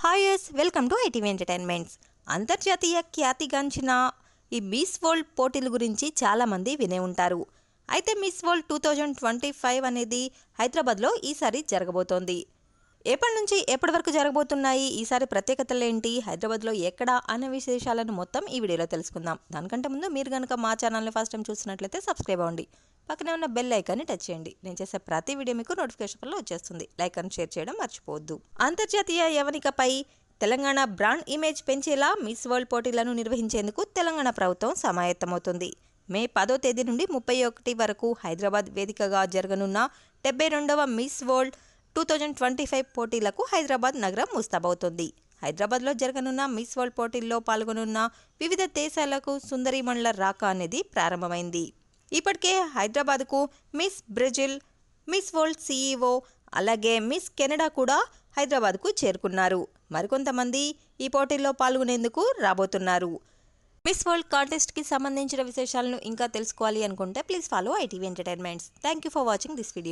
Hi yes welcome to ITV entertainments. అంతర్జాతీయ ఖ్యాతిగాంచిన ఈ మిస్ వరల్డ్ పోటీల గురించి చాలామంది వినే ఉంటారు. అయితే మిస్ వరల్డ్ 2025 అనేది హైదరాబాద్లో ఈసారి జరగబోతోంది. ఎప్పటి నుంచి ఎప్పటి వరకు జరగబోతున్నాయి, ఈసారి ప్రత్యేకతలు ఏంటి, హైదరాబాద్లో ఎక్కడ అనే విశేషాలను మొత్తం ఈ వీడియోలో తెలుసుకుందాం. దానికంటే ముందు మీరు కనుక మా ఛానల్ని ఫస్ట్ టైం చూసినట్లయితే సబ్స్క్రైబ్ అవ్వండి. పక్కనే ఉన్న బెల్ ఐకాన్ని టచ్ చేయండి. నేను చేసే ప్రతి వీడియో మీకు నోటిఫికేషన్లో వచ్చేస్తుంది. లైక్ అండ్ షేర్ చేయడం మర్చిపోవద్దు. అంతర్జాతీయ యవనికపై తెలంగాణ బ్రాండ్ ఇమేజ్ పెంచేలా మిస్ వరల్డ్ పోటీలను నిర్వహించేందుకు తెలంగాణ ప్రభుత్వం సమాయత్తమవుతుంది. మే 10వ తేదీ నుండి 31 వరకు హైదరాబాద్ వేదికగా జరగనున్న 72వ మిస్ వరల్డ్ 2025 పోటీలకు హైదరాబాద్ నగరం ముస్తాబవుతుంది. హైదరాబాద్లో జరగనున్న మిస్ వరల్డ్ పోటీల్లో పాల్గొనున్న వివిధ దేశాలకు సుందరీమణుల రాక అనేది ప్రారంభమైంది. ఇప్పటికే హైదరాబాద్కు miss Brazil, miss world CEO, అలాగే మిస్ కెనడా కూడా హైదరాబాద్కు చేరుకున్నారు. మరికొంతమంది ఈ పోటీల్లో పాల్గొనేందుకు రాబోతున్నారు. మిస్ వరల్డ్ కాంటెస్ట్కి సంబంధించిన విశేషాలను ఇంకా తెలుసుకోవాలి అనుకుంటే please follow ITV entertainments. Thank you for watching this video.